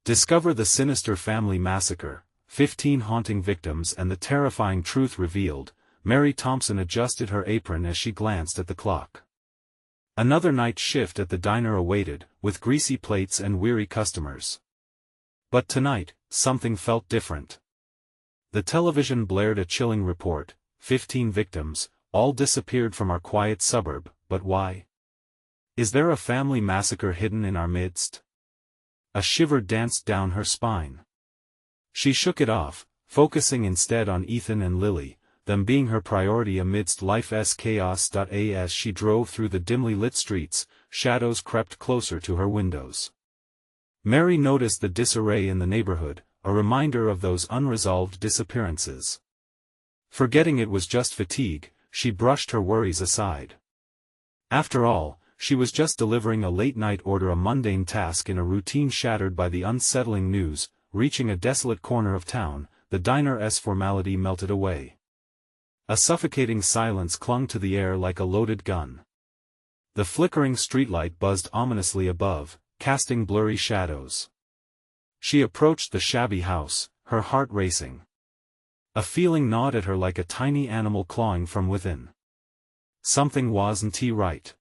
Discover the Sinister family massacre, 15 haunting victims and the terrifying truth revealed. Mary Thompson adjusted her apron as she glanced at the clock. Another night shift at the diner awaited, with greasy plates and weary customers. But tonight, something felt different. The television blared a chilling report: 15 victims, all disappeared from our quiet suburb. But why? Is there a family massacre hidden in our midst? A shiver danced down her spine. She shook it off, focusing instead on Ethan and Lily, them being her priority amidst life's chaos. As she drove through the dimly lit streets, shadows crept closer to her windows. Mary noticed the disarray in the neighborhood, a reminder of those unresolved disappearances. Forgetting it was just fatigue, she brushed her worries aside. After all, she was just delivering a late-night order, a mundane task in a routine shattered by the unsettling news. Reaching a desolate corner of town, the diner's formality melted away. A suffocating silence clung to the air like a loaded gun. The flickering streetlight buzzed ominously above, casting blurry shadows. She approached the shabby house, her heart racing. A feeling gnawed at her like a tiny animal clawing from within. Something wasn't right.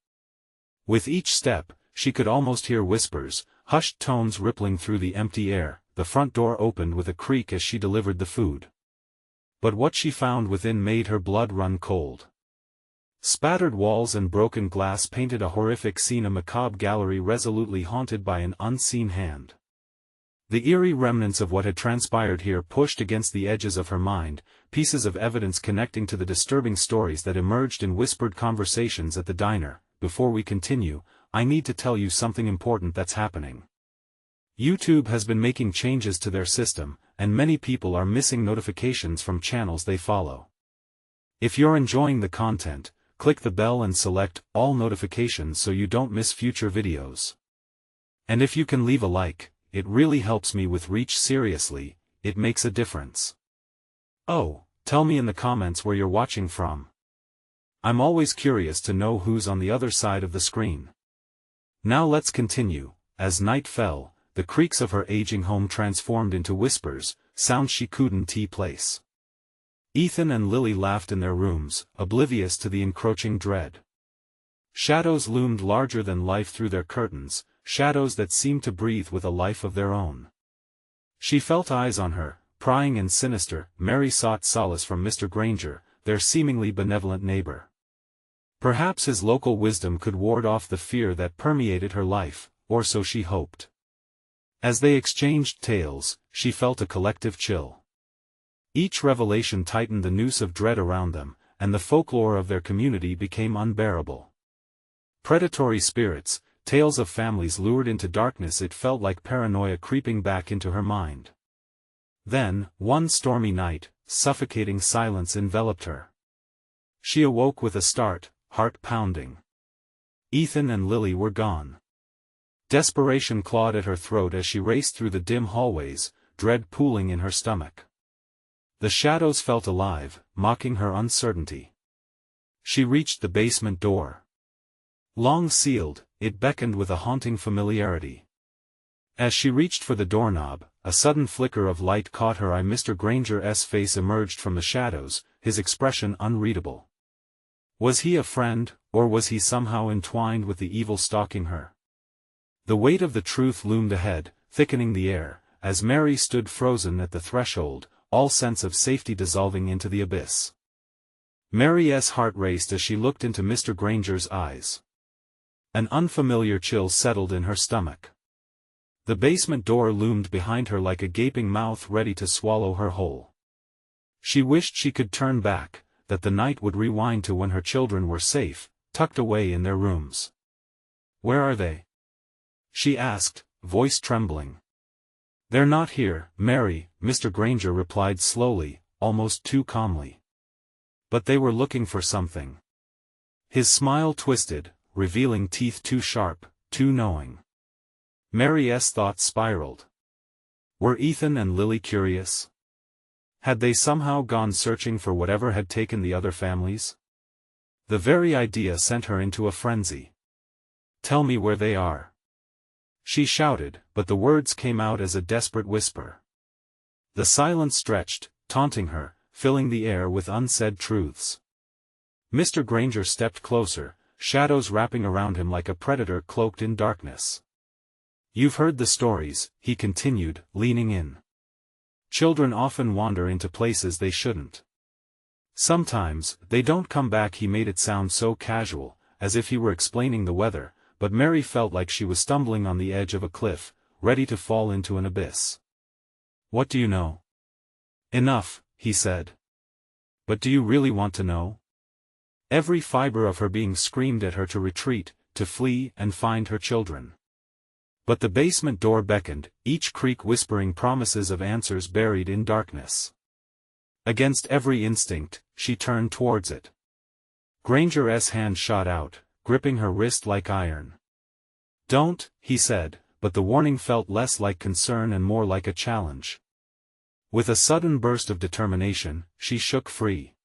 With each step, she could almost hear whispers, hushed tones rippling through the empty air. The front door opened with a creak as she delivered the food. But what she found within made her blood run cold. Spattered walls and broken glass painted a horrific scene, a macabre gallery resolutely haunted by an unseen hand. The eerie remnants of what had transpired here pushed against the edges of her mind, pieces of evidence connecting to the disturbing stories that emerged in whispered conversations at the diner. Before we continue, I need to tell you something important that's happening. YouTube has been making changes to their system, and many people are missing notifications from channels they follow. If you're enjoying the content, click the bell and select all notifications so you don't miss future videos. And if you can leave a like, it really helps me with reach. Seriously, it makes a difference. Oh, tell me in the comments where you're watching from. I'm always curious to know who's on the other side of the screen. Now let's continue. As night fell, the creaks of her aging home transformed into whispers, sounds she couldn't place. Ethan and Lily laughed in their rooms, oblivious to the encroaching dread. Shadows loomed larger than life through their curtains, shadows that seemed to breathe with a life of their own. She felt eyes on her, prying and sinister. Mary sought solace from Mr. Granger, their seemingly benevolent neighbor. Perhaps his local wisdom could ward off the fear that permeated her life, or so she hoped. As they exchanged tales, she felt a collective chill. Each revelation tightened the noose of dread around them, and the folklore of their community became unbearable. Predatory spirits, tales of families lured into darkness. It felt like paranoia creeping back into her mind. Then, one stormy night, suffocating silence enveloped her. She awoke with a start, heart pounding. Ethan and Lily were gone. Desperation clawed at her throat as she raced through the dim hallways, dread pooling in her stomach. The shadows felt alive, mocking her uncertainty. She reached the basement door. Long sealed, it beckoned with a haunting familiarity. As she reached for the doorknob, a sudden flicker of light caught her eye. Mr. Granger's face emerged from the shadows, his expression unreadable. Was he a friend, or was he somehow entwined with the evil stalking her? The weight of the truth loomed ahead, thickening the air, as Mary stood frozen at the threshold, all sense of safety dissolving into the abyss. Mary's heart raced as she looked into Mr. Granger's eyes. An unfamiliar chill settled in her stomach. The basement door loomed behind her like a gaping mouth ready to swallow her whole. She wished she could turn back, that the night would rewind to when her children were safe, tucked away in their rooms. "Where are they?" she asked, voice trembling. "They're not here, Mary," Mr. Granger replied slowly, almost too calmly. "But they were looking for something." His smile twisted, revealing teeth too sharp, too knowing. Mary's thoughts spiraled. Were Ethan and Lily curious? Had they somehow gone searching for whatever had taken the other families? The very idea sent her into a frenzy. "Tell me where they are." She shouted, but the words came out as a desperate whisper. The silence stretched, taunting her, filling the air with unsaid truths. Mr. Granger stepped closer, shadows wrapping around him like a predator cloaked in darkness. "You've heard the stories," he continued, leaning in. "Children often wander into places they shouldn't. Sometimes, they don't come back." He made it sound so casual, as if he were explaining the weather, but Mary felt like she was stumbling on the edge of a cliff, ready to fall into an abyss. "What do you know?" "Enough," he said. "But do you really want to know?" Every fiber of her being screamed at her to retreat, to flee and find her children. But the basement door beckoned, each creak whispering promises of answers buried in darkness. Against every instinct, she turned towards it. Granger's hand shot out, gripping her wrist like iron. "Don't," he said, but the warning felt less like concern and more like a challenge. With a sudden burst of determination, she shook free.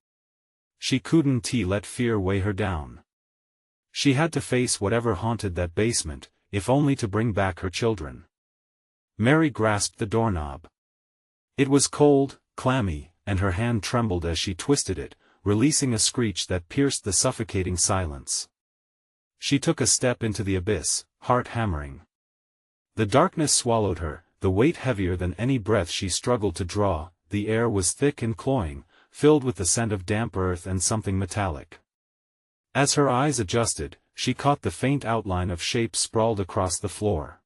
She couldn't let fear weigh her down. She had to face whatever haunted that basement, if only to bring back her children. Mary grasped the doorknob. It was cold, clammy, and her hand trembled as she twisted it, releasing a screech that pierced the suffocating silence. She took a step into the abyss, heart hammering. The darkness swallowed her, the weight heavier than any breath she struggled to draw. The air was thick and cloying, filled with the scent of damp earth and something metallic. As her eyes adjusted, she caught the faint outline of shapes sprawled across the floor.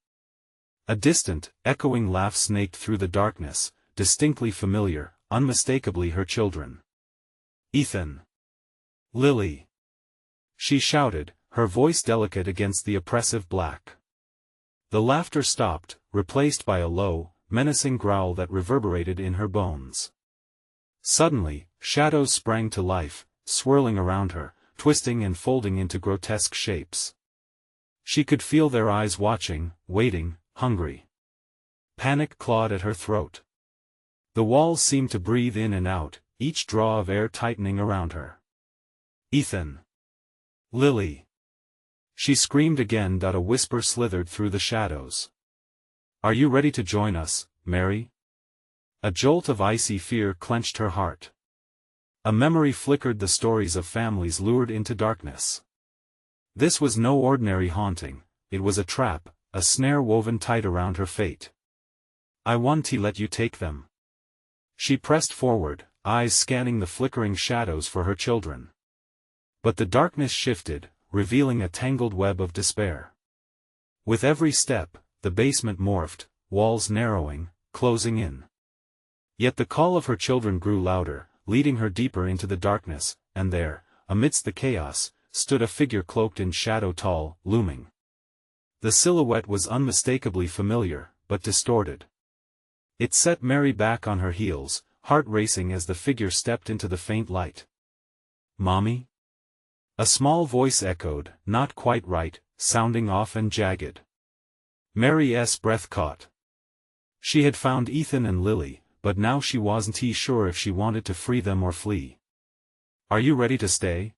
A distant, echoing laugh snaked through the darkness, distinctly familiar, unmistakably her children. "Ethan! Lily!" she shouted, her voice delicate against the oppressive black. The laughter stopped, replaced by a low, menacing growl that reverberated in her bones. Suddenly, shadows sprang to life, swirling around her, twisting and folding into grotesque shapes. She could feel their eyes watching, waiting, hungry. Panic clawed at her throat. The walls seemed to breathe in and out, each draw of air tightening around her. "Ethan! Lily!" she screamed again. A whisper slithered through the shadows. "Are you ready to join us, Mary?" A jolt of icy fear clenched her heart. A memory flickered, the stories of families lured into darkness. This was no ordinary haunting, it was a trap, a snare woven tight around her fate. "I want to let you take them." She pressed forward, eyes scanning the flickering shadows for her children. But the darkness shifted, revealing a tangled web of despair. With every step, the basement morphed, walls narrowing, closing in. Yet the call of her children grew louder, leading her deeper into the darkness, and there, amidst the chaos, stood a figure cloaked in shadow, tall, looming. The silhouette was unmistakably familiar, but distorted. It set Mary back on her heels, heart racing as the figure stepped into the faint light. "Mommy?" A small voice echoed, not quite right, sounding off and jagged. Mary's breath caught. She had found Ethan and Lily, but now she wasn't sure if she wanted to free them or flee. "Are you ready to stay?"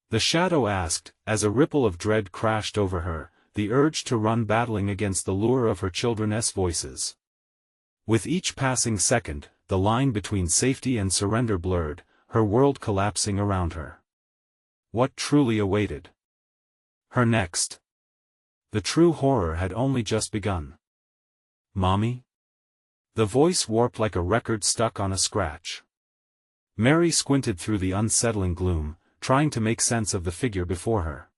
The shadow asked, as a ripple of dread crashed over her, the urge to run battling against the lure of her children's voices. With each passing second, the line between safety and surrender blurred, her world collapsing around her. What truly awaited her next? The true horror had only just begun. "Mommy?" The voice warped like a record stuck on a scratch. Mary squinted through the unsettling gloom, trying to make sense of the figure before her.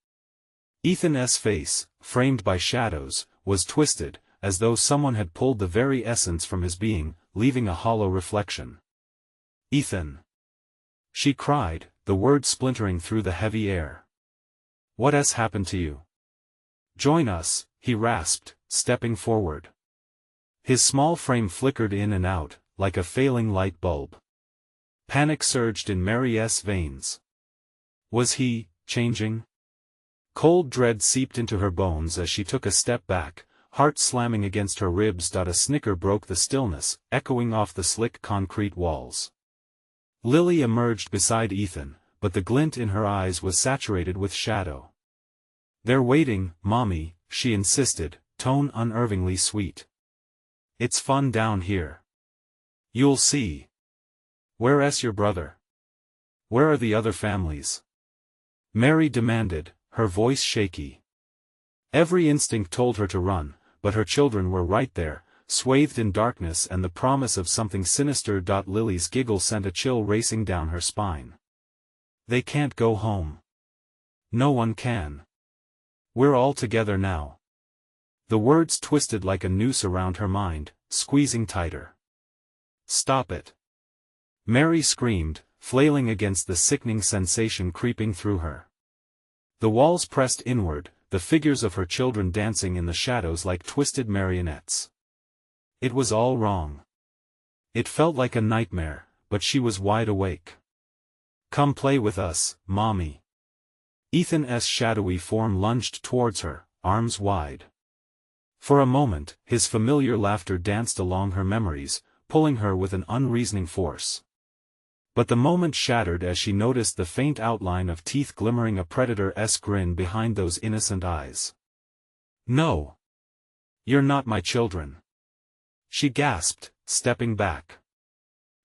Ethan's face, framed by shadows, was twisted, as though someone had pulled the very essence from his being, leaving a hollow reflection. "Ethan!" she cried, the words splintering through the heavy air. "What has happened to you?" "Join us," he rasped, stepping forward. His small frame flickered in and out, like a failing light bulb. Panic surged in Mary's veins. Was he changing? Cold dread seeped into her bones as she took a step back, heart slamming against her ribs. A snicker broke the stillness, echoing off the slick concrete walls. Lily emerged beside Ethan, but the glint in her eyes was saturated with shadow. "They're waiting, Mommy," she insisted, tone unnervingly sweet. "It's fun down here. You'll see. Where's your brother? Where are the other families?" Mary demanded, her voice shaky. Every instinct told her to run, but her children were right there, swathed in darkness and the promise of something sinister. Lily's giggle sent a chill racing down her spine. "They can't go home. No one can. We're all together now." The words twisted like a noose around her mind, squeezing tighter. "Stop it!" Mary screamed, flailing against the sickening sensation creeping through her. The walls pressed inward, the figures of her children dancing in the shadows like twisted marionettes. It was all wrong. It felt like a nightmare, but she was wide awake. "Come play with us, Mommy." Ethan's shadowy form lunged towards her, arms wide. For a moment, his familiar laughter danced along her memories, pulling her with an unreasoning force. But the moment shattered as she noticed the faint outline of teeth glimmering, a predator-esque grin behind those innocent eyes. "No. You're not my children," she gasped, stepping back.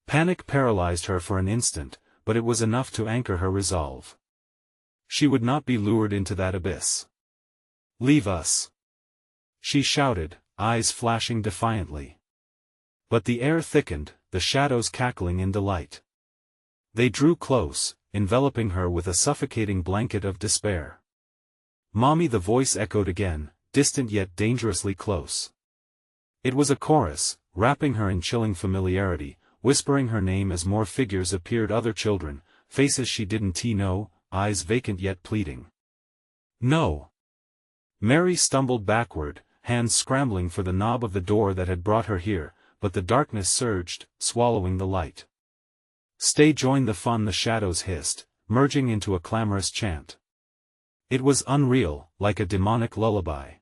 Panic paralyzed her for an instant, but it was enough to anchor her resolve. She would not be lured into that abyss. "Leave us!" she shouted, eyes flashing defiantly. But the air thickened, the shadows cackling in delight. They drew close, enveloping her with a suffocating blanket of despair. "Mommy," the voice echoed again, distant yet dangerously close. It was a chorus, wrapping her in chilling familiarity, whispering her name as more figures appeared, other children, faces she didn't know, eyes vacant yet pleading. "No!" Mary stumbled backward, hands scrambling for the knob of the door that had brought her here, but the darkness surged, swallowing the light. "Stay, join the fun," the shadows hissed, merging into a clamorous chant. It was unreal, like a demonic lullaby.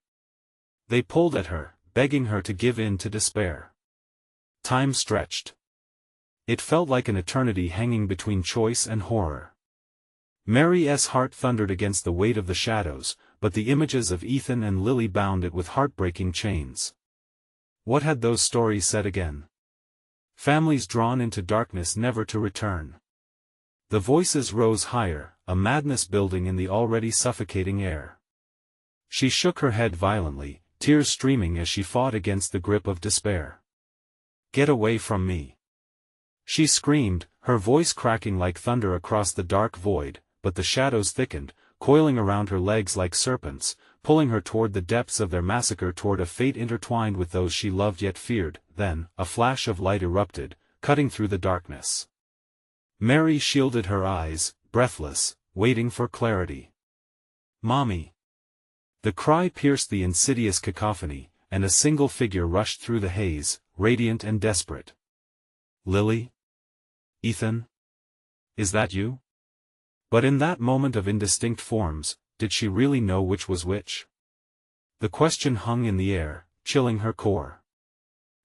They pulled at her, begging her to give in to despair. Time stretched. It felt like an eternity hanging between choice and horror. Mary's heart thundered against the weight of the shadows, but the images of Ethan and Lily bound it with heartbreaking chains. What had those stories said again? Families drawn into darkness never to return. The voices rose higher, a madness building in the already suffocating air. She shook her head violently, tears streaming as she fought against the grip of despair. "Get away from me!" she screamed, her voice cracking like thunder across the dark void, but the shadows thickened, coiling around her legs like serpents, pulling her toward the depths of their massacre, toward a fate intertwined with those she loved yet feared. Then, a flash of light erupted, cutting through the darkness. Mary shielded her eyes, breathless, waiting for clarity. "Mommy!" The cry pierced the insidious cacophony, and a single figure rushed through the haze, radiant and desperate. "Lily? Ethan? Is that you?" But in that moment of indistinct forms, did she really know which was which? The question hung in the air, chilling her core.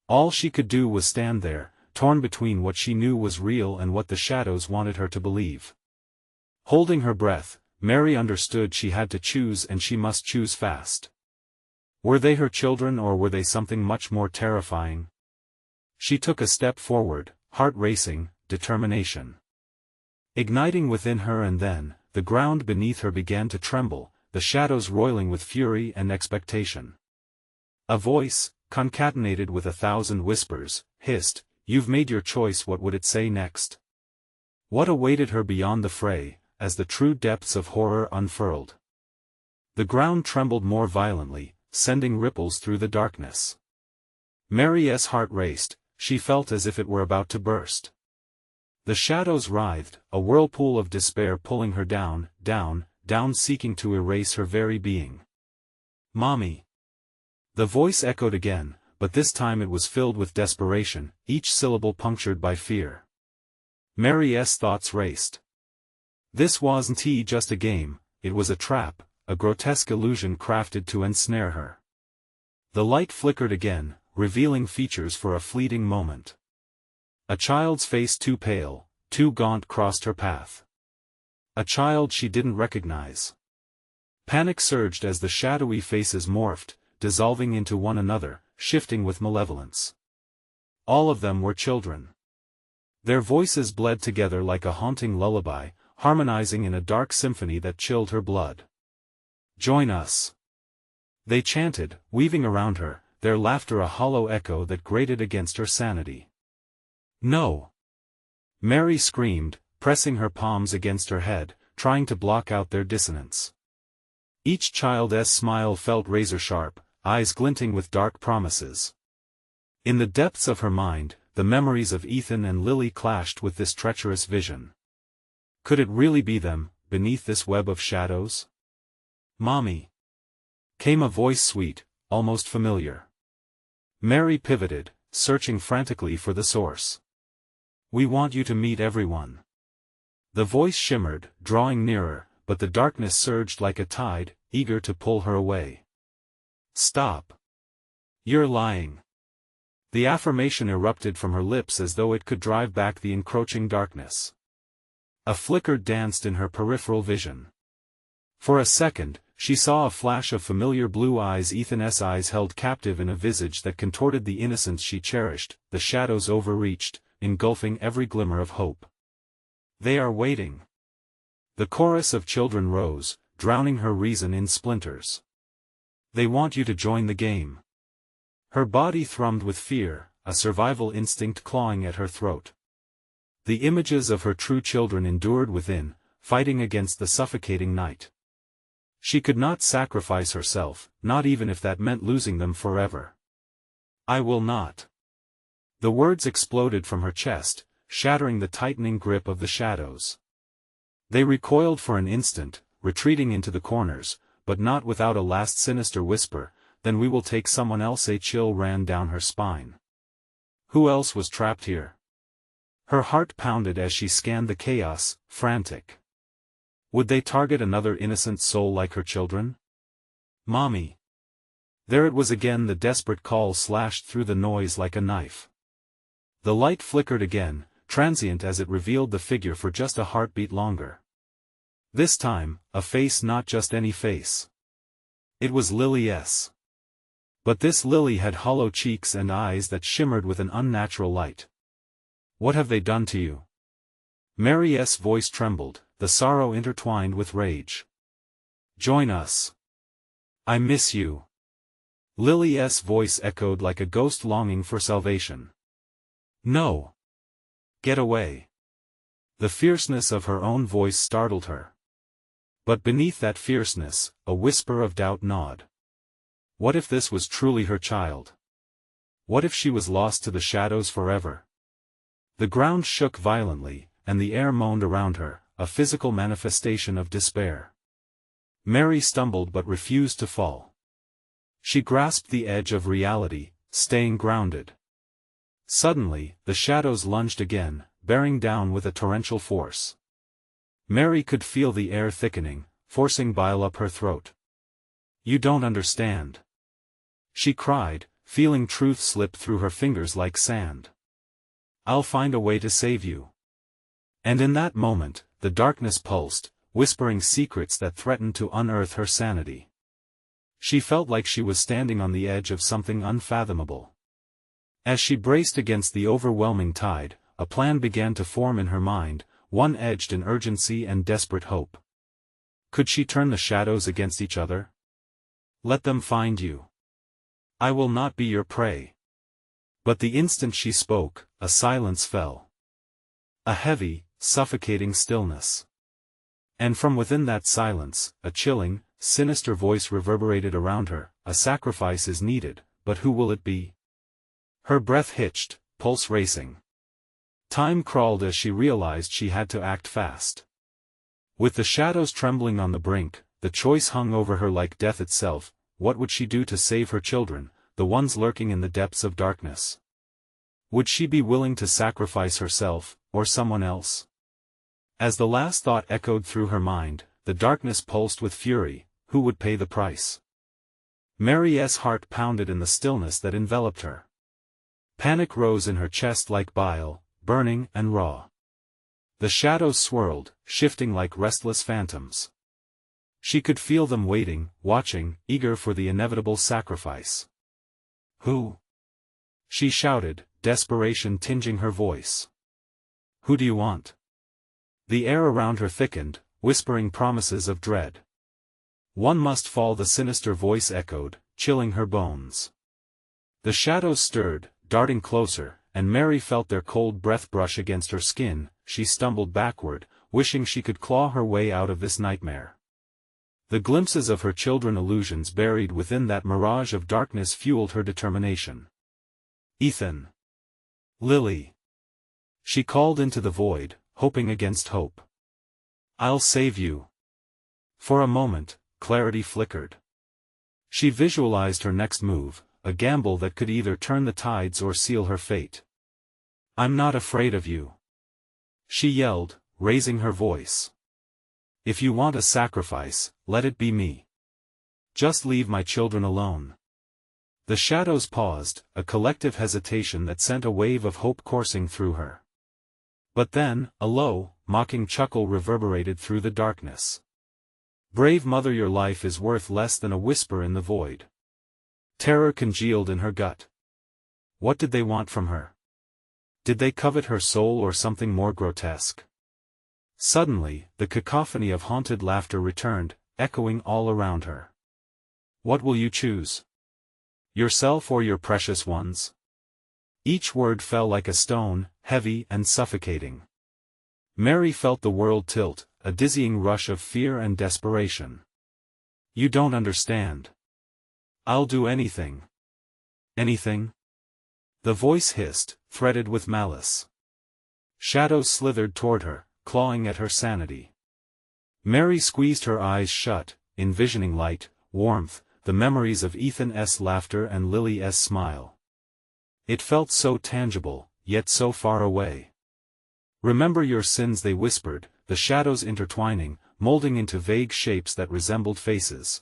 All she could do was stand there, torn between what she knew was real and what the shadows wanted her to believe. Holding her breath, Mary understood she had to choose, and she must choose fast. Were they her children, or were they something much more terrifying? She took a step forward, heart racing, determination igniting within her, and then, the ground beneath her began to tremble, the shadows roiling with fury and expectation. A voice, concatenated with 1,000 whispers, hissed, "You've made your choice." What would it say next? What awaited her beyond the fray, as the true depths of horror unfurled? The ground trembled more violently, sending ripples through the darkness. Mary's heart raced, she felt as if it were about to burst. The shadows writhed, a whirlpool of despair pulling her down, down, down, seeking to erase her very being. "Mommy!" The voice echoed again, but this time it was filled with desperation, each syllable punctured by fear. Mary's thoughts raced. This wasn't just a game, it was a trap, a grotesque illusion crafted to ensnare her. The light flickered again, revealing features for a fleeting moment. A child's face, too pale, too gaunt, crossed her path. A child she didn't recognize. Panic surged as the shadowy faces morphed, dissolving into one another, shifting with malevolence. All of them were children. Their voices bled together like a haunting lullaby, harmonizing in a dark symphony that chilled her blood. "Join us!" they chanted, weaving around her, their laughter a hollow echo that grated against her sanity. "No!" Mary screamed, pressing her palms against her head, trying to block out their dissonance. Each child's smile felt razor-sharp, eyes glinting with dark promises. In the depths of her mind, the memories of Ethan and Lily clashed with this treacherous vision. Could it really be them, beneath this web of shadows? "Mommy!" came a voice sweet, almost familiar. Mary pivoted, searching frantically for the source. "We want you to meet everyone." The voice shimmered, drawing nearer, but the darkness surged like a tide, eager to pull her away. "Stop! You're lying." The affirmation erupted from her lips as though it could drive back the encroaching darkness. A flicker danced in her peripheral vision. For a second, she saw a flash of familiar blue eyes, Ethan's eyes held captive in a visage that contorted the innocence she cherished. The shadows overreached, engulfing every glimmer of hope. "They are waiting." The chorus of children rose, drowning her reason in splinters. "They want you to join the game." Her body thrummed with fear, a survival instinct clawing at her throat. The images of her true children endured within, fighting against the suffocating night. She could not sacrifice herself, not even if that meant losing them forever. "I will not." The words exploded from her chest, shattering the tightening grip of the shadows. They recoiled for an instant, retreating into the corners, but not without a last sinister whisper, "Then we will take someone else." A chill ran down her spine. Who else was trapped here? Her heart pounded as she scanned the chaos, frantic. Would they target another innocent soul like her children? "Mommy!" There it was again, the desperate call slashed through the noise like a knife. The light flickered again, transient as it revealed the figure for just a heartbeat longer. This time, a face, not just any face. It was Lily's. But this Lily had hollow cheeks and eyes that shimmered with an unnatural light. "What have they done to you?" Mary's voice trembled, the sorrow intertwined with rage. "Join us. I miss you." Lily's voice echoed like a ghost longing for salvation. "No. Get away." The fierceness of her own voice startled her. But beneath that fierceness, a whisper of doubt gnawed. What if this was truly her child? What if she was lost to the shadows forever? The ground shook violently, and the air moaned around her, a physical manifestation of despair. Mary stumbled but refused to fall. She grasped the edge of reality, staying grounded. Suddenly, the shadows lunged again, bearing down with a torrential force. Mary could feel the air thickening, forcing bile up her throat. "You don't understand," she cried, feeling truth slip through her fingers like sand. "I'll find a way to save you." And in that moment, the darkness pulsed, whispering secrets that threatened to unearth her sanity. She felt like she was standing on the edge of something unfathomable. As she braced against the overwhelming tide, a plan began to form in her mind, one edged in urgency and desperate hope. Could she turn the shadows against each other? "Let them find you. I will not be your prey." But the instant she spoke, a silence fell. A heavy, suffocating stillness. And from within that silence, a chilling, sinister voice reverberated around her, "A sacrifice is needed, but who will it be?" Her breath hitched, pulse racing. Time crawled as she realized she had to act fast. With the shadows trembling on the brink, the choice hung over her like death itself. What would she do to save her children, the ones lurking in the depths of darkness? Would she be willing to sacrifice herself, or someone else? As the last thought echoed through her mind, the darkness pulsed with fury. Who would pay the price? Mary's heart pounded in the stillness that enveloped her. Panic rose in her chest like bile, burning and raw. The shadows swirled, shifting like restless phantoms. She could feel them waiting, watching, eager for the inevitable sacrifice. "Who?" she shouted, desperation tinging her voice. "Who do you want?" The air around her thickened, whispering promises of dread. "One must fall," the sinister voice echoed, chilling her bones. The shadows stirred, darting closer, and Mary felt their cold breath brush against her skin. She stumbled backward, wishing she could claw her way out of this nightmare. The glimpses of her children, illusions buried within that mirage of darkness, fueled her determination. "Ethan! Lily!" she called into the void, hoping against hope. "I'll save you." For a moment, clarity flickered. She visualized her next move, a gamble that could either turn the tides or seal her fate. "I'm not afraid of you," she yelled, raising her voice. "If you want a sacrifice, let it be me. Just leave my children alone." The shadows paused, a collective hesitation that sent a wave of hope coursing through her. But then, a low, mocking chuckle reverberated through the darkness. "Brave mother, your life is worth less than a whisper in the void." Terror congealed in her gut. What did they want from her? Did they covet her soul or something more grotesque? Suddenly, the cacophony of haunted laughter returned, echoing all around her. "What will you choose? Yourself or your precious ones?" Each word fell like a stone, heavy and suffocating. Mary felt the world tilt, a dizzying rush of fear and desperation. "You don't understand. I'll do anything." "Anything?" the voice hissed, threaded with malice. Shadows slithered toward her, clawing at her sanity. Mary squeezed her eyes shut, envisioning light, warmth, the memories of Ethan's laughter and Lily's smile. It felt so tangible, yet so far away. "Remember your sins," they whispered, the shadows intertwining, molding into vague shapes that resembled faces.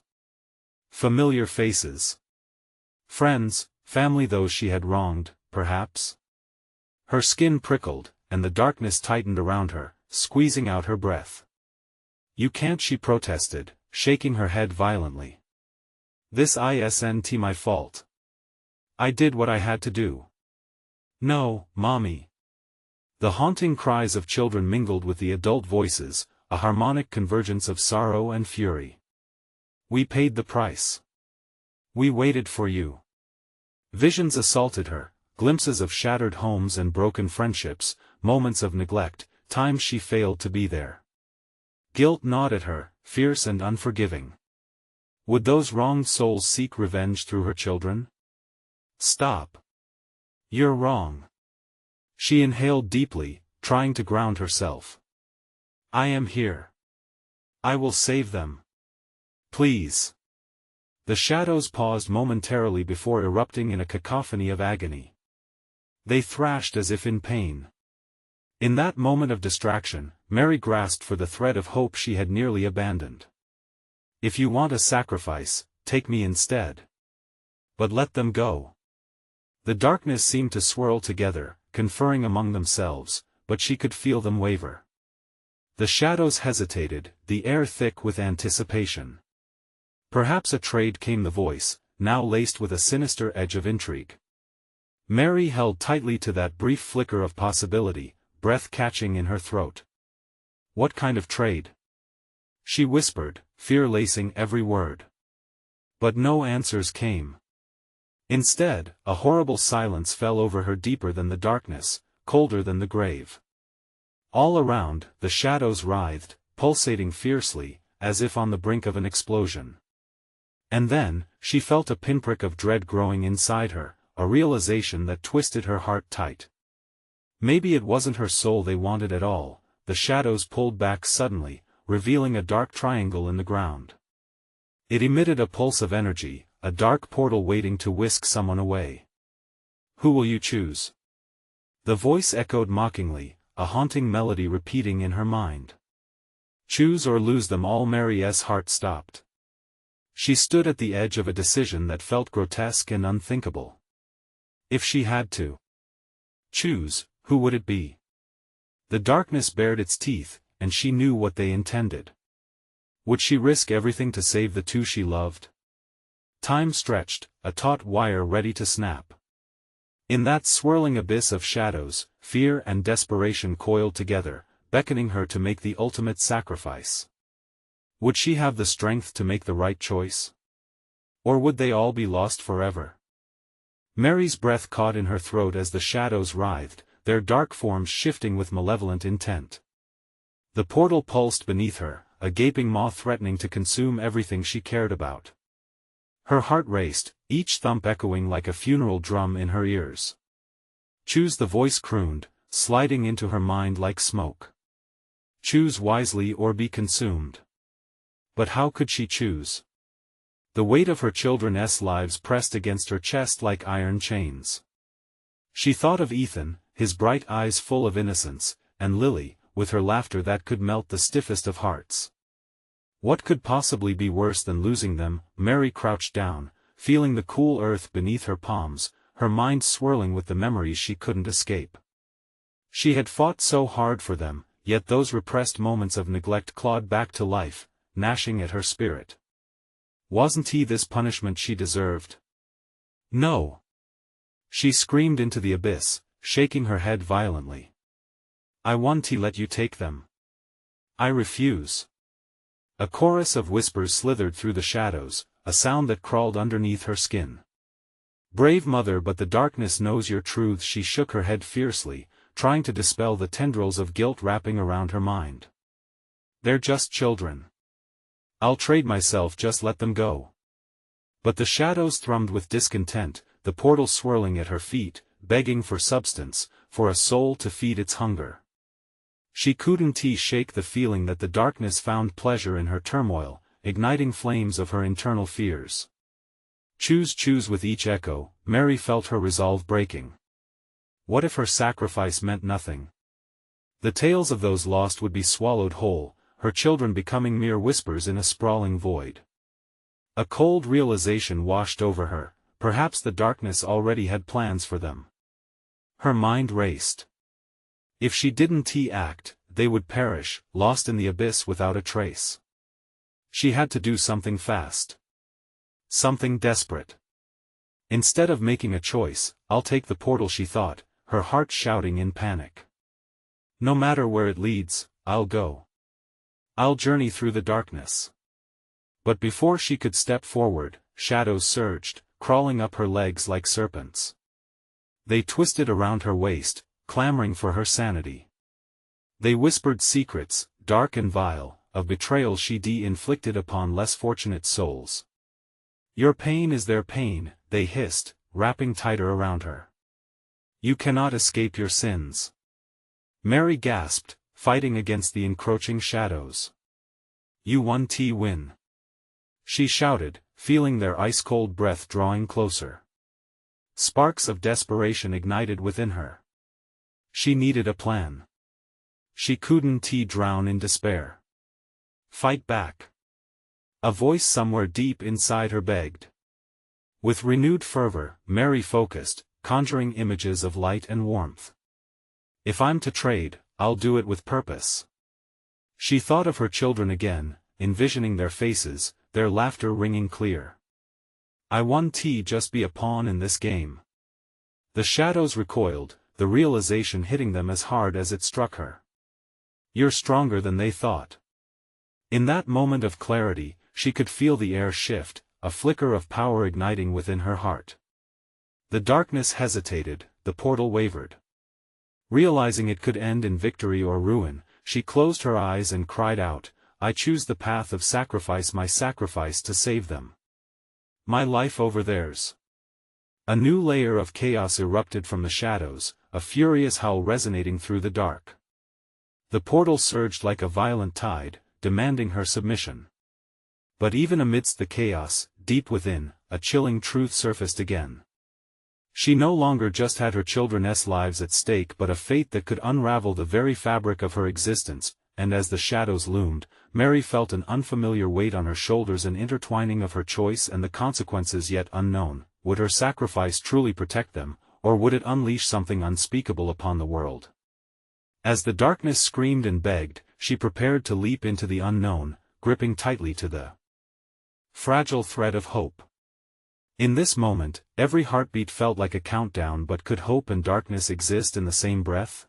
Familiar faces. Friends, family, those she had wronged, perhaps. Her skin prickled, and the darkness tightened around her, squeezing out her breath. "You can't," she protested, shaking her head violently. "This isn't my fault. I did what I had to do." "No, Mommy." The haunting cries of children mingled with the adult voices, a harmonic convergence of sorrow and fury. "We paid the price. We waited for you." Visions assaulted her, glimpses of shattered homes and broken friendships, moments of neglect, times she failed to be there. Guilt gnawed at her, fierce and unforgiving. Would those wronged souls seek revenge through her children? "Stop. You're wrong." She inhaled deeply, trying to ground herself. "I am here. I will save them. Please." The shadows paused momentarily before erupting in a cacophony of agony. They thrashed as if in pain. In that moment of distraction, Mary grasped for the thread of hope she had nearly abandoned. "If you want a sacrifice, take me instead. But let them go." The darkness seemed to swirl together, conferring among themselves, but she could feel them waver. The shadows hesitated, the air thick with anticipation. "Perhaps a trade," came the voice, now laced with a sinister edge of intrigue. Mary held tightly to that brief flicker of possibility, breath catching in her throat. "What kind of trade?" she whispered, fear lacing every word. But no answers came. Instead, a horrible silence fell over her, deeper than the darkness, colder than the grave. All around, the shadows writhed, pulsating fiercely, as if on the brink of an explosion. And then, she felt a pinprick of dread growing inside her, a realization that twisted her heart tight. Maybe it wasn't her soul they wanted at all. The shadows pulled back suddenly, revealing a dark triangle in the ground. It emitted a pulse of energy, a dark portal waiting to whisk someone away. "Who will you choose?" The voice echoed mockingly, a haunting melody repeating in her mind. "Choose or lose them all." Mary's heart stopped. She stood at the edge of a decision that felt grotesque and unthinkable. If she had to choose, who would it be? The darkness bared its teeth, and she knew what they intended. Would she risk everything to save the two she loved? Time stretched, a taut wire ready to snap. In that swirling abyss of shadows, fear and desperation coiled together, beckoning her to make the ultimate sacrifice. Would she have the strength to make the right choice? Or would they all be lost forever? Mary's breath caught in her throat as the shadows writhed, their dark forms shifting with malevolent intent. The portal pulsed beneath her, a gaping maw threatening to consume everything she cared about. Her heart raced, each thump echoing like a funeral drum in her ears. Choose, the voice crooned, sliding into her mind like smoke. Choose wisely or be consumed. But how could she choose? The weight of her children's lives pressed against her chest like iron chains. She thought of Ethan, his bright eyes full of innocence, and Lily, with her laughter that could melt the stiffest of hearts. What could possibly be worse than losing them? Mary crouched down, feeling the cool earth beneath her palms, her mind swirling with the memories she couldn't escape. She had fought so hard for them, yet those repressed moments of neglect clawed back to life, gnashing at her spirit. Wasn't he this punishment she deserved? No. She screamed into the abyss, shaking her head violently. I won't let you take them. I refuse. A chorus of whispers slithered through the shadows, a sound that crawled underneath her skin. Brave mother, but the darkness knows your truth. She shook her head fiercely, trying to dispel the tendrils of guilt wrapping around her mind. They're just children. I'll trade myself, just let them go. But the shadows thrummed with discontent, the portal swirling at her feet, begging for substance, for a soul to feed its hunger. She couldn't shake the feeling that the darkness found pleasure in her turmoil, igniting flames of her internal fears. Choose with each echo, Mary felt her resolve breaking. What if her sacrifice meant nothing? The tales of those lost would be swallowed whole, her children becoming mere whispers in a sprawling void. A cold realization washed over her, perhaps the darkness already had plans for them. Her mind raced. If she didn't act, they would perish, lost in the abyss without a trace. She had to do something fast. Something desperate. Instead of making a choice, I'll take the portal, she thought, her heart shouting in panic. No matter where it leads, I'll go. I'll journey through the darkness. But before she could step forward, shadows surged, crawling up her legs like serpents. They twisted around her waist, clamoring for her sanity. They whispered secrets, dark and vile, of betrayal she'd inflicted upon less fortunate souls. Your pain is their pain, they hissed, wrapping tighter around her. You cannot escape your sins. Mary gasped, fighting against the encroaching shadows. You won't win. She shouted, feeling their ice-cold breath drawing closer. Sparks of desperation ignited within her. She needed a plan. She couldn't drown in despair. Fight back. A voice somewhere deep inside her begged. With renewed fervor, Mary focused, conjuring images of light and warmth. If I'm to trade, I'll do it with purpose. She thought of her children again, envisioning their faces, their laughter ringing clear. I won't just be a pawn in this game. The shadows recoiled, the realization hitting them as hard as it struck her. You're stronger than they thought. In that moment of clarity, she could feel the air shift, a flicker of power igniting within her heart. The darkness hesitated, the portal wavered. Realizing it could end in victory or ruin, she closed her eyes and cried out, I choose the path of sacrifice, my sacrifice to save them. My life over theirs. A new layer of chaos erupted from the shadows, a furious howl resonating through the dark. The portal surged like a violent tide, demanding her submission. But even amidst the chaos, deep within, a chilling truth surfaced again. She no longer just had her children's lives at stake but a fate that could unravel the very fabric of her existence, and as the shadows loomed, Mary felt an unfamiliar weight on her shoulders, an intertwining of her choice and the consequences yet unknown. Would her sacrifice truly protect them, or would it unleash something unspeakable upon the world? As the darkness screamed and begged, she prepared to leap into the unknown, gripping tightly to the fragile thread of hope. In this moment, every heartbeat felt like a countdown, but could hope and darkness exist in the same breath?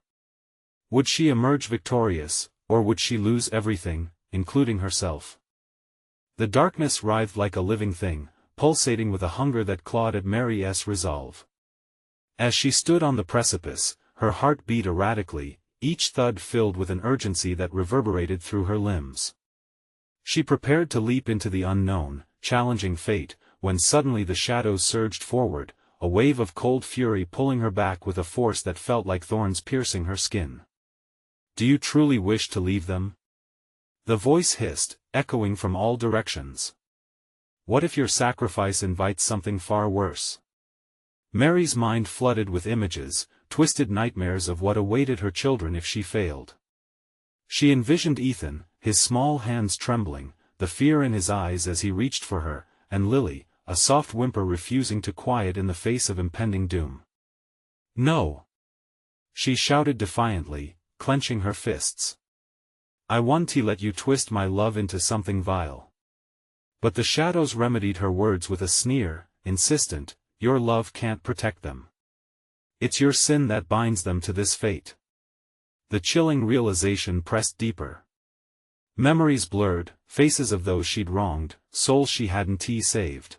Would she emerge victorious, or would she lose everything, including herself? The darkness writhed like a living thing, pulsating with a hunger that clawed at Mary's resolve. As she stood on the precipice, her heart beat erratically, each thud filled with an urgency that reverberated through her limbs. She prepared to leap into the unknown, challenging fate, when suddenly the shadows surged forward, a wave of cold fury pulling her back with a force that felt like thorns piercing her skin. "Do you truly wish to leave them?" The voice hissed, echoing from all directions. "What if your sacrifice invites something far worse?" Mary's mind flooded with images, twisted nightmares of what awaited her children if she failed. She envisioned Ethan, his small hands trembling, the fear in his eyes as he reached for her, and Lily, a soft whimper refusing to quiet in the face of impending doom. "No!" she shouted defiantly, clenching her fists. "I won't let you twist my love into something vile." But the shadows remedied her words with a sneer, insistent, "Your love can't protect them. It's your sin that binds them to this fate." The chilling realization pressed deeper. Memories blurred, faces of those she'd wronged, souls she hadn't saved.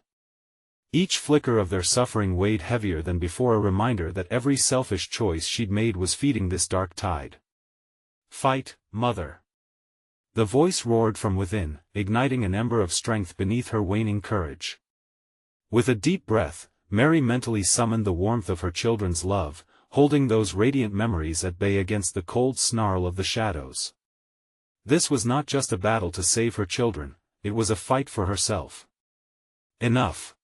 Each flicker of their suffering weighed heavier than before, a reminder that every selfish choice she'd made was feeding this dark tide. "Fight, Mother!" The voice roared from within, igniting an ember of strength beneath her waning courage. With a deep breath, Mary mentally summoned the warmth of her children's love, holding those radiant memories at bay against the cold snarl of the shadows. This was not just a battle to save her children, it was a fight for herself. "Enough!"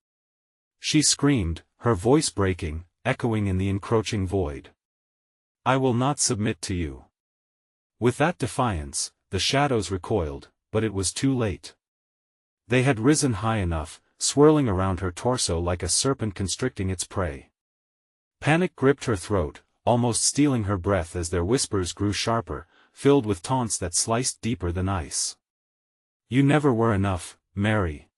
she screamed, her voice breaking, echoing in the encroaching void. "I will not submit to you." With that defiance, the shadows recoiled, but it was too late. They had risen high enough, swirling around her torso like a serpent constricting its prey. Panic gripped her throat, almost stealing her breath as their whispers grew sharper, filled with taunts that sliced deeper than ice. "You never were enough, Mary.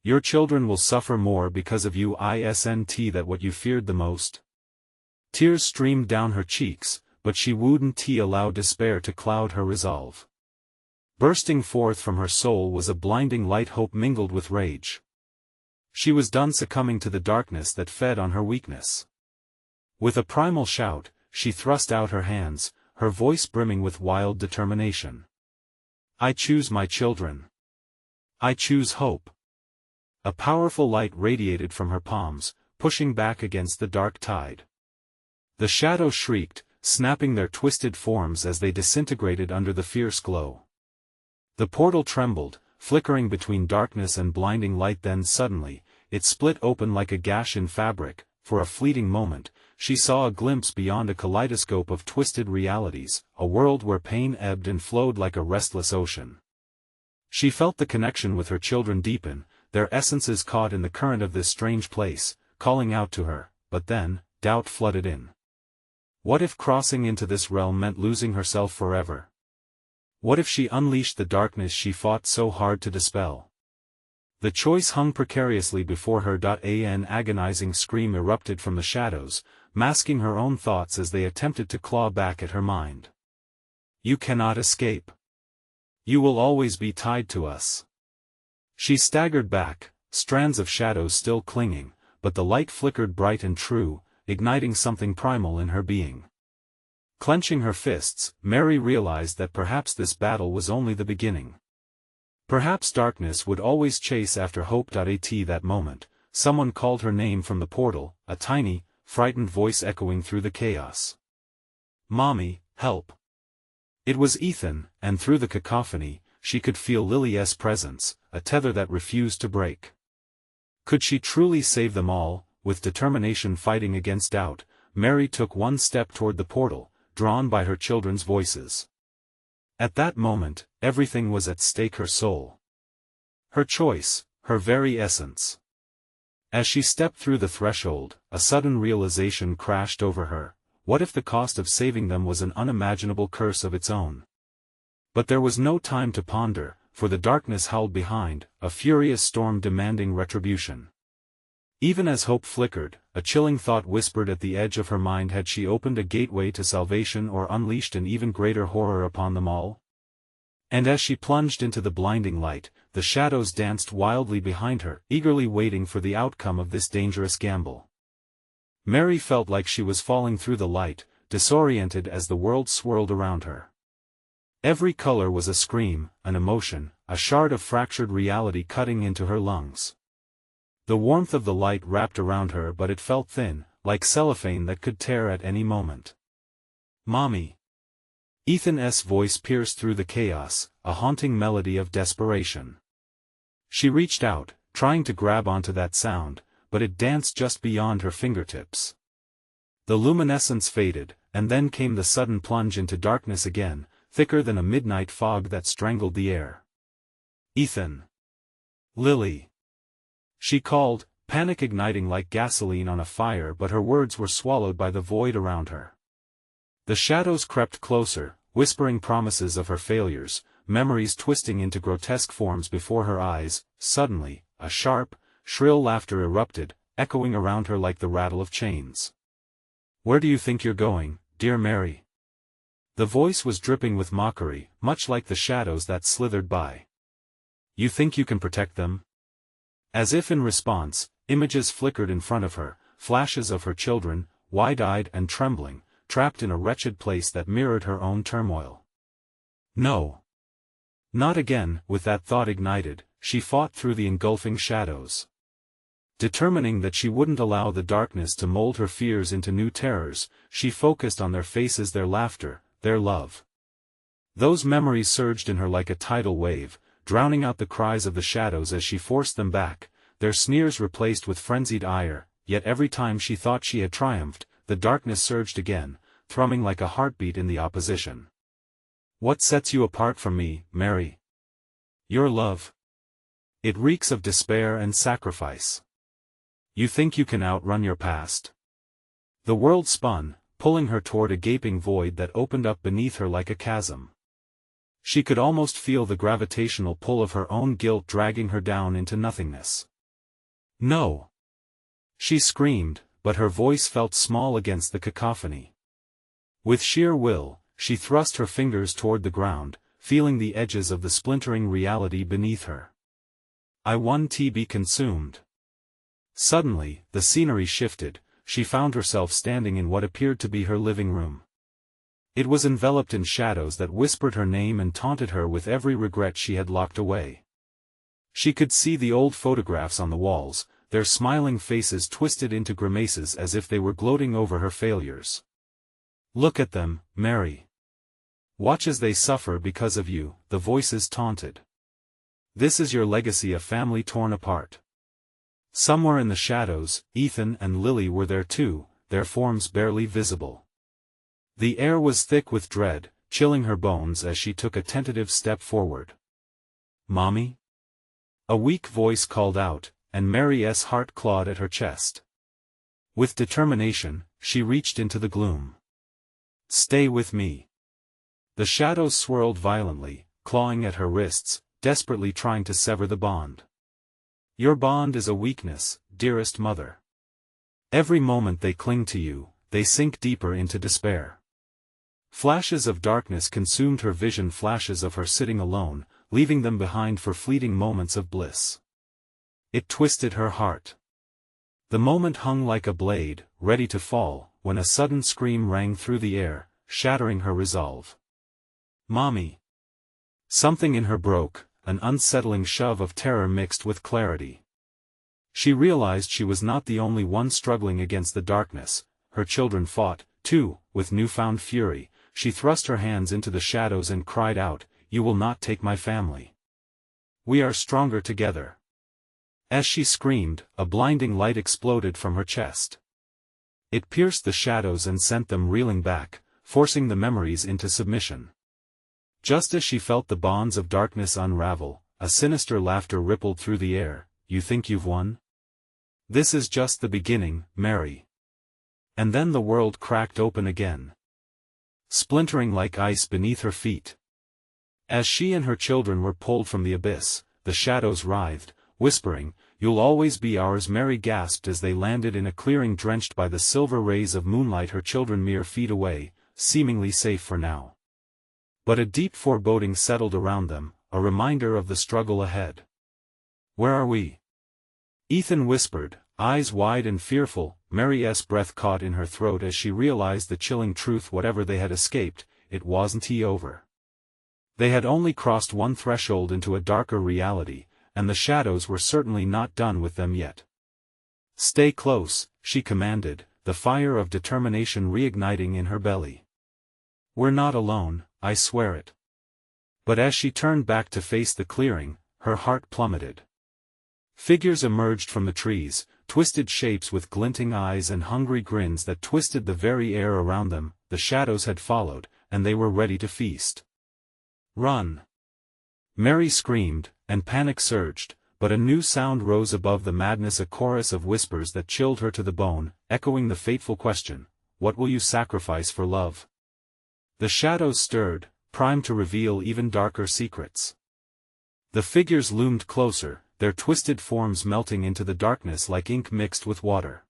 Your children will suffer more because of you. Isn't that what you feared the most?" Tears streamed down her cheeks, but she wouldn't allow despair to cloud her resolve. Bursting forth from her soul was a blinding light, hope mingled with rage. She was done succumbing to the darkness that fed on her weakness. With a primal shout, she thrust out her hands, her voice brimming with wild determination. "I choose my children. I choose hope." A powerful light radiated from her palms, pushing back against the dark tide. The shadows shrieked, snapping their twisted forms as they disintegrated under the fierce glow. The portal trembled, flickering between darkness and blinding light, then suddenly, it split open like a gash in fabric. For a fleeting moment, she saw a glimpse beyond a kaleidoscope of twisted realities, a world where pain ebbed and flowed like a restless ocean. She felt the connection with her children deepen, their essences caught in the current of this strange place, calling out to her, but then, doubt flooded in. What if crossing into this realm meant losing herself forever? What if she unleashed the darkness she fought so hard to dispel? The choice hung precariously before her. An agonizing scream erupted from the shadows, masking her own thoughts as they attempted to claw back at her mind. "You cannot escape. You will always be tied to us." She staggered back, strands of shadows still clinging, but the light flickered bright and true, igniting something primal in her being. Clenching her fists, Mary realized that perhaps this battle was only the beginning. Perhaps darkness would always chase after hope. At that moment, someone called her name from the portal, a tiny, frightened voice echoing through the chaos. "Mommy, help!" It was Ethan, and through the cacophony, she could feel Lily's presence, a tether that refused to break. Could she truly save them all? With determination fighting against doubt, Mary took one step toward the portal, drawn by her children's voices. At that moment, everything was at stake: her soul. Her choice, her very essence. As she stepped through the threshold, a sudden realization crashed over her. What if the cost of saving them was an unimaginable curse of its own? But there was no time to ponder. for the darkness howled behind, a furious storm demanding retribution. Even as hope flickered, a chilling thought whispered at the edge of her mind: had she opened a gateway to salvation or unleashed an even greater horror upon them all? And as she plunged into the blinding light, the shadows danced wildly behind her, eagerly waiting for the outcome of this dangerous gamble. Mary felt like she was falling through the light, disoriented as the world swirled around her. Every color was a scream, an emotion, a shard of fractured reality cutting into her lungs. The warmth of the light wrapped around her, but it felt thin, like cellophane that could tear at any moment. "Mommy!" Ethan's voice pierced through the chaos, a haunting melody of desperation. She reached out, trying to grab onto that sound, but it danced just beyond her fingertips. The luminescence faded, and then came the sudden plunge into darkness again, thicker than a midnight fog that strangled the air. "Ethan! Lily!" She called, panic igniting like gasoline on a fire, but her words were swallowed by the void around her. The shadows crept closer, whispering promises of her failures, memories twisting into grotesque forms before her eyes. Suddenly, a sharp, shrill laughter erupted, echoing around her like the rattle of chains. "Where do you think you're going, dear Mary?" The voice was dripping with mockery, much like the shadows that slithered by. "You think you can protect them?" As if in response, images flickered in front of her, flashes of her children, wide-eyed and trembling, trapped in a wretched place that mirrored her own turmoil. No. Not again. With that thought ignited, she fought through the engulfing shadows. Determining that she wouldn't allow the darkness to mold her fears into new terrors, she focused on their faces, their laughter, their love. Those memories surged in her like a tidal wave, drowning out the cries of the shadows as she forced them back, their sneers replaced with frenzied ire. Yet every time she thought she had triumphed, the darkness surged again, thrumming like a heartbeat in the opposition. "What sets you apart from me, Mary?" "Your love. It reeks of despair and sacrifice. You think you can outrun your past?" The world spun, pulling her toward a gaping void that opened up beneath her like a chasm. She could almost feel the gravitational pull of her own guilt dragging her down into nothingness. "No!" She screamed, but her voice felt small against the cacophony. With sheer will, she thrust her fingers toward the ground, feeling the edges of the splintering reality beneath her. "I want to be consumed." Suddenly, the scenery shifted. She found herself standing in what appeared to be her living room. It was enveloped in shadows that whispered her name and taunted her with every regret she had locked away. She could see the old photographs on the walls, their smiling faces twisted into grimaces as if they were gloating over her failures. "Look at them, Mary. Watch as they suffer because of you," the voices taunted. "This is your legacy, a family torn apart." Somewhere in the shadows, Ethan and Lily were there too, their forms barely visible. The air was thick with dread, chilling her bones as she took a tentative step forward. "Mommy?" A weak voice called out, and Mary's heart clawed at her chest. With determination, she reached into the gloom. "Stay with me." The shadows swirled violently, clawing at her wrists, desperately trying to sever the bond. "Your bond is a weakness, dearest mother. Every moment they cling to you, they sink deeper into despair." Flashes of darkness consumed her vision, flashes of her sitting alone, leaving them behind for fleeting moments of bliss. It twisted her heart. The moment hung like a blade, ready to fall, when a sudden scream rang through the air, shattering her resolve. "Mommy!" Something in her broke, an unsettling shove of terror mixed with clarity. She realized she was not the only one struggling against the darkness. Her children fought, too, with newfound fury. She thrust her hands into the shadows and cried out, "You will not take my family. We are stronger together." As she screamed, a blinding light exploded from her chest. It pierced the shadows and sent them reeling back, forcing the memories into submission. Just as she felt the bonds of darkness unravel, a sinister laughter rippled through the air. "You think you've won? This is just the beginning, Mary." And then the world cracked open again, splintering like ice beneath her feet. As she and her children were pulled from the abyss, the shadows writhed, whispering, "You'll always be ours." Mary gasped as they landed in a clearing drenched by the silver rays of moonlight, her children mere feet away, seemingly safe for now. But a deep foreboding settled around them, a reminder of the struggle ahead. "Where are we?" Ethan whispered, eyes wide and fearful. Mary's breath caught in her throat as she realized the chilling truth. Whatever they had escaped, it wasn't over. They had only crossed one threshold into a darker reality, and the shadows were certainly not done with them yet. "Stay close," she commanded, the fire of determination reigniting in her belly. "We're not alone, I swear it." But as she turned back to face the clearing, her heart plummeted. Figures emerged from the trees, twisted shapes with glinting eyes and hungry grins that twisted the very air around them. The shadows had followed, and they were ready to feast. "Run!" Mary screamed, and panic surged, but a new sound rose above the madness, a chorus of whispers that chilled her to the bone, echoing the fateful question, "What will you sacrifice for love?" The shadows stirred, primed to reveal even darker secrets. The figures loomed closer, their twisted forms melting into the darkness like ink mixed with water.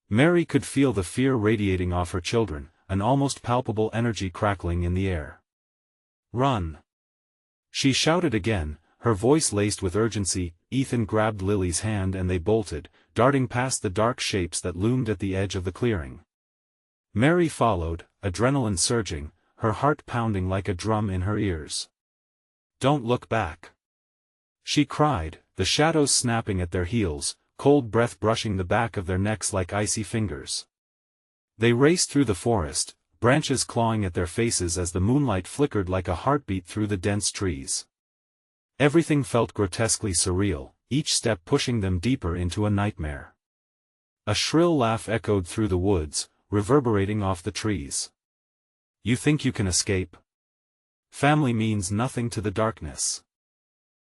Mary could feel the fear radiating off her children, an almost palpable energy crackling in the air. "Run!" she shouted again, her voice laced with urgency. Ethan grabbed Lily's hand and they bolted, darting past the dark shapes that loomed at the edge of the clearing. Mary followed, adrenaline surging, her heart pounding like a drum in her ears. "Don't look back!" she cried, the shadows snapping at their heels, cold breath brushing the back of their necks like icy fingers. They raced through the forest, branches clawing at their faces as the moonlight flickered like a heartbeat through the dense trees. Everything felt grotesquely surreal, each step pushing them deeper into a nightmare. A shrill laugh echoed through the woods, reverberating off the trees. "You think you can escape? Family means nothing to the darkness."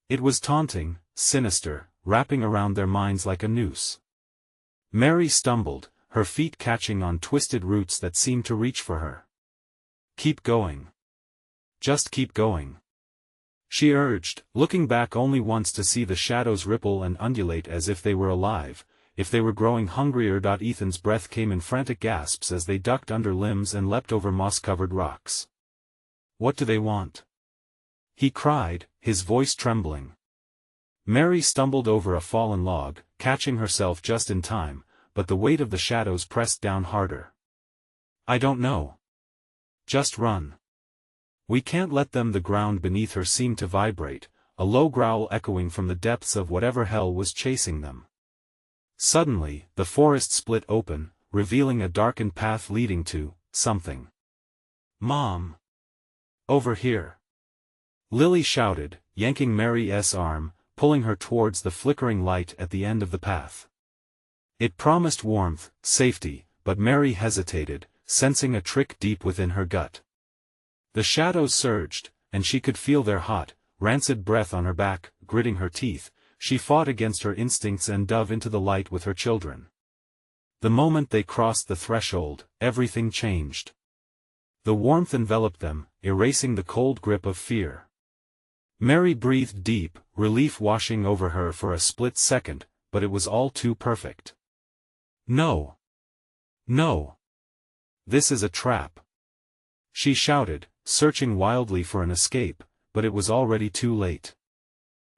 It was taunting, sinister, wrapping around their minds like a noose. Mary stumbled, her feet catching on twisted roots that seemed to reach for her. "Keep going. Just keep going," she urged, looking back only once to see the shadows ripple and undulate as if they were alive, if they were growing hungrier. Ethan's breath came in frantic gasps as they ducked under limbs and leapt over moss-covered rocks. "What do they want?" he cried, his voice trembling. Mary stumbled over a fallen log, catching herself just in time, but the weight of the shadows pressed down harder. "I don't know. Just run. We can't let them." The ground beneath her seemed to vibrate, a low growl echoing from the depths of whatever hell was chasing them. Suddenly, the forest split open, revealing a darkened path leading to something. "Mom! Over here!" Lily shouted, yanking Mary's arm, pulling her towards the flickering light at the end of the path. It promised warmth, safety, but Mary hesitated, sensing a trick deep within her gut. The shadows surged, and she could feel their hot, rancid breath on her back. Gritting her teeth, she fought against her instincts and dove into the light with her children. The moment they crossed the threshold, everything changed. The warmth enveloped them, erasing the cold grip of fear. Mary breathed deep, relief washing over her for a split second, but it was all too perfect. "No! No! This is a trap!" she shouted, searching wildly for an escape, but it was already too late.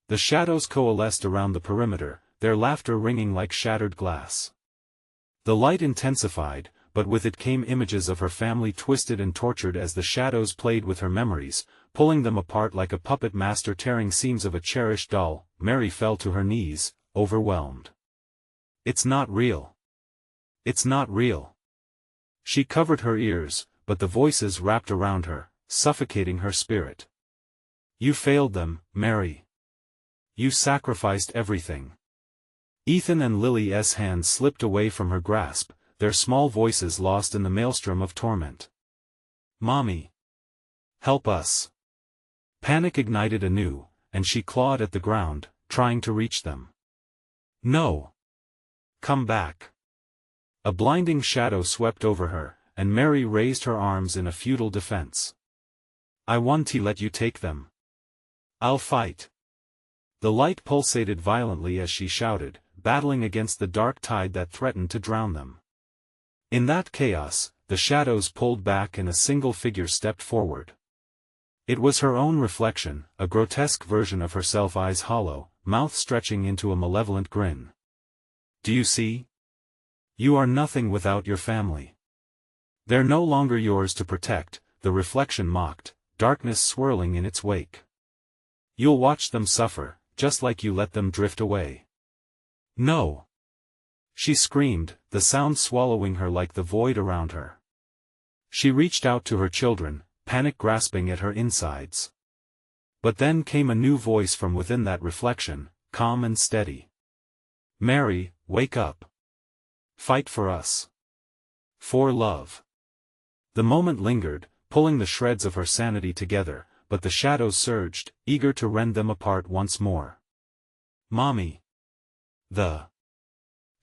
The shadows coalesced around the perimeter, their laughter ringing like shattered glass. The light intensified, but with it came images of her family twisted and tortured as the shadows played with her memories, pulling them apart like a puppet master tearing seams of a cherished doll. Mary fell to her knees, overwhelmed. "It's not real. It's not real." She covered her ears, but the voices wrapped around her, suffocating her spirit. "You failed them, Mary. You sacrificed everything." Ethan and Lily's hands slipped away from her grasp, their small voices lost in the maelstrom of torment. "Mommy! Help us!" Panic ignited anew, and she clawed at the ground, trying to reach them. "No! Come back!" A blinding shadow swept over her, and Mary raised her arms in a futile defense. I won't let you take them. I'll fight. The light pulsated violently as she shouted, battling against the dark tide that threatened to drown them. In that chaos, the shadows pulled back and a single figure stepped forward. It was her own reflection, a grotesque version of herself, eyes hollow, mouth stretching into a malevolent grin. Do you see? You are nothing without your family. They're no longer yours to protect, the reflection mocked, darkness swirling in its wake. You'll watch them suffer, just like you let them drift away. No! She screamed, the sound swallowing her like the void around her. She reached out to her children, panic grasping at her insides. But then came a new voice from within that reflection, calm and steady. Mary, wake up. Fight for us. For love. The moment lingered, pulling the shreds of her sanity together, but the shadows surged, eager to rend them apart once more. Mommy! The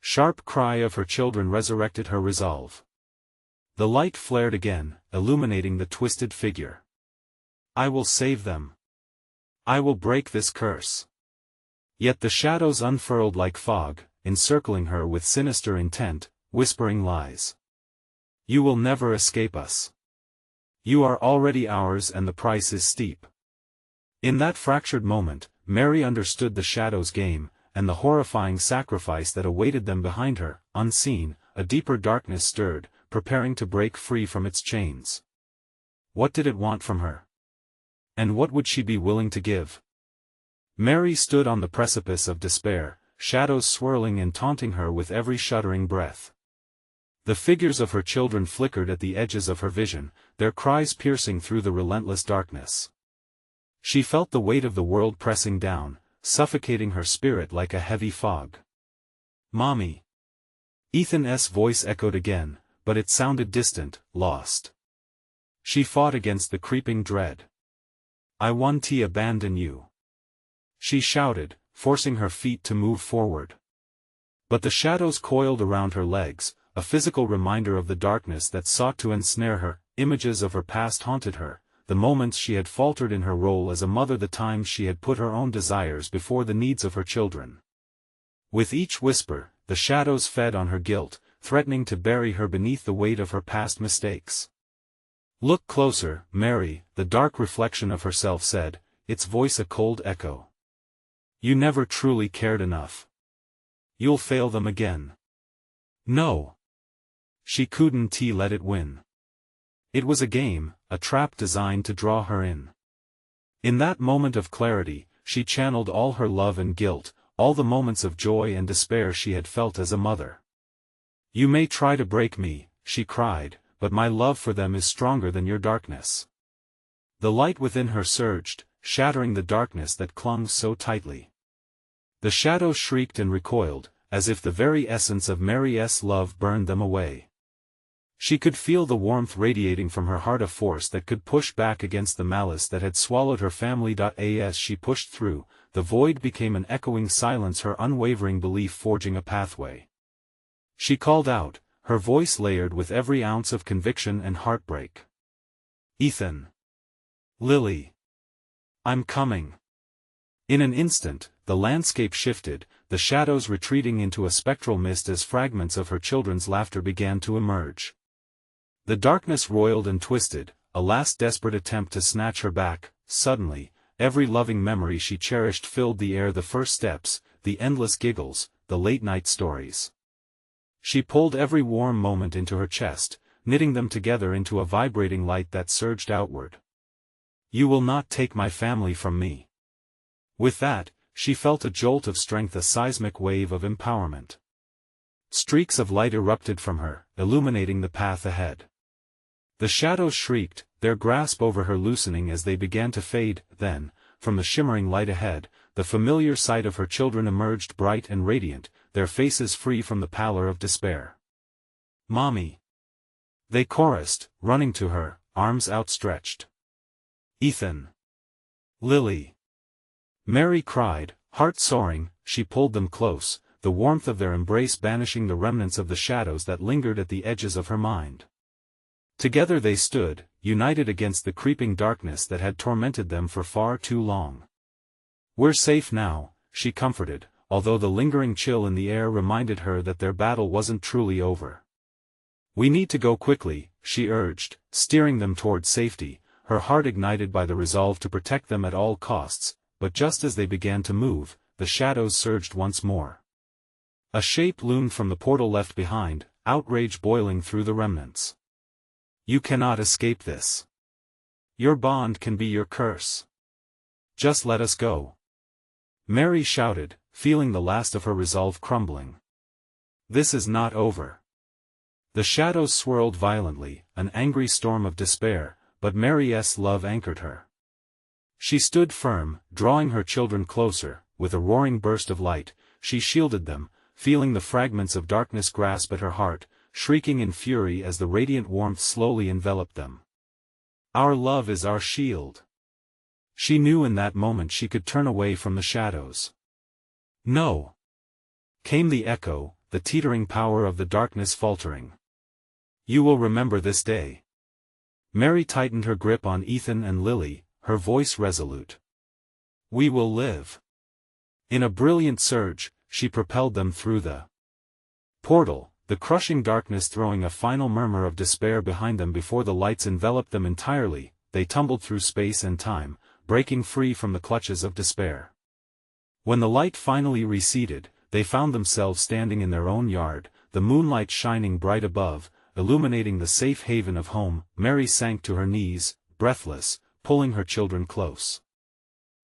sharp cry of her children resurrected her resolve. The light flared again, illuminating the twisted figure. I will save them. I will break this curse. Yet the shadows unfurled like fog, encircling her with sinister intent, whispering lies. You will never escape us. You are already ours and the price is steep. In that fractured moment, Mary understood the shadows' game, and the horrifying sacrifice that awaited them behind her. Unseen, a deeper darkness stirred, preparing to break free from its chains. What did it want from her? And what would she be willing to give? Mary stood on the precipice of despair, shadows swirling and taunting her with every shuddering breath. The figures of her children flickered at the edges of her vision, their cries piercing through the relentless darkness. She felt the weight of the world pressing down, suffocating her spirit like a heavy fog. Mommy! Ethan's voice echoed again, but it sounded distant, lost. She fought against the creeping dread. I won't abandon you. She shouted, forcing her feet to move forward. But the shadows coiled around her legs, a physical reminder of the darkness that sought to ensnare her. Images of her past haunted her, the moments she had faltered in her role as a mother, the times she had put her own desires before the needs of her children. With each whisper, the shadows fed on her guilt, threatening to bury her beneath the weight of her past mistakes. Look closer, Mary, the dark reflection of herself said, its voice a cold echo. You never truly cared enough. You'll fail them again. No. She couldn't let it win. It was a game, a trap designed to draw her in. In that moment of clarity, she channeled all her love and guilt, all the moments of joy and despair she had felt as a mother. You may try to break me, she cried, but my love for them is stronger than your darkness. The light within her surged, shattering the darkness that clung so tightly. The shadows shrieked and recoiled, as if the very essence of Mary's love burned them away. She could feel the warmth radiating from her heart, a force that could push back against the malice that had swallowed her family. As she pushed through, the void became an echoing silence, her unwavering belief forging a pathway. She called out, her voice layered with every ounce of conviction and heartbreak. Ethan. Lily. I'm coming. In an instant, the landscape shifted, the shadows retreating into a spectral mist as fragments of her children's laughter began to emerge. The darkness roiled and twisted, a last desperate attempt to snatch her back. Suddenly, every loving memory she cherished filled the air, the first steps, the endless giggles, the late-night stories. She pulled every warm moment into her chest, knitting them together into a vibrating light that surged outward. You will not take my family from me. With that, she felt a jolt of strength, a seismic wave of empowerment. Streaks of light erupted from her, illuminating the path ahead. The shadows shrieked, their grasp over her loosening as they began to fade. Then, from the shimmering light ahead, the familiar sight of her children emerged, bright and radiant, their faces free from the pallor of despair. Mommy! They chorused, running to her, arms outstretched. Ethan! Lily! Mary cried, heart soaring. She pulled them close, the warmth of their embrace banishing the remnants of the shadows that lingered at the edges of her mind. Together they stood, united against the creeping darkness that had tormented them for far too long. "We're safe now," she comforted, although the lingering chill in the air reminded her that their battle wasn't truly over. "We need to go quickly," she urged, steering them toward safety, her heart ignited by the resolve to protect them at all costs, but just as they began to move, the shadows surged once more. A shape loomed from the portal left behind, outrage boiling through the remnants. "You cannot escape this. Your bond can be your curse. Just let us go," Mary shouted, feeling the last of her resolve crumbling. "This is not over." The shadows swirled violently, an angry storm of despair, but Mary's love anchored her. She stood firm, drawing her children closer. With a roaring burst of light, she shielded them, feeling the fragments of darkness grasp at her heart, shrieking in fury as the radiant warmth slowly enveloped them. "Our love is our shield." She knew in that moment she could turn away from the shadows. "No!" came the echo, the teetering power of the darkness faltering. "You will remember this day." Mary tightened her grip on Ethan and Lily, her voice resolute. "We will live." In a brilliant surge, she propelled them through the portal, the crushing darkness throwing a final murmur of despair behind them before the lights enveloped them entirely. They tumbled through space and time, breaking free from the clutches of despair. When the light finally receded, they found themselves standing in their own yard, the moonlight shining bright above, illuminating the safe haven of home. Mary sank to her knees, breathless, pulling her children close.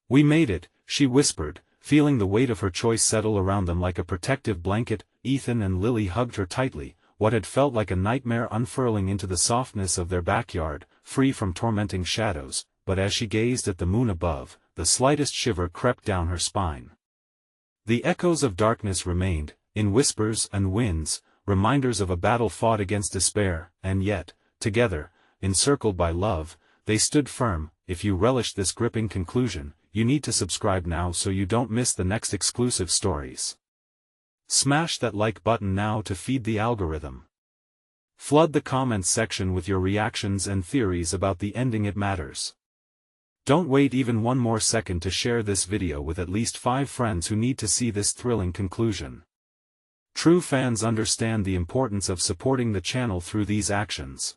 "We made it," she whispered, feeling the weight of her choice settle around them like a protective blanket. Ethan and Lily hugged her tightly, what had felt like a nightmare unfurling into the softness of their backyard, free from tormenting shadows. But as she gazed at the moon above, the slightest shiver crept down her spine. The echoes of darkness remained, in whispers and winds, reminders of a battle fought against despair, and yet, together, encircled by love, they stood firm. If you relished this gripping conclusion, you need to subscribe now so you don't miss the next exclusive stories. Smash that like button now to feed the algorithm. Flood the comments section with your reactions and theories about the ending. It matters. Don't wait even one more second to share this video with at least 5 friends who need to see this thrilling conclusion. True fans understand the importance of supporting the channel through these actions.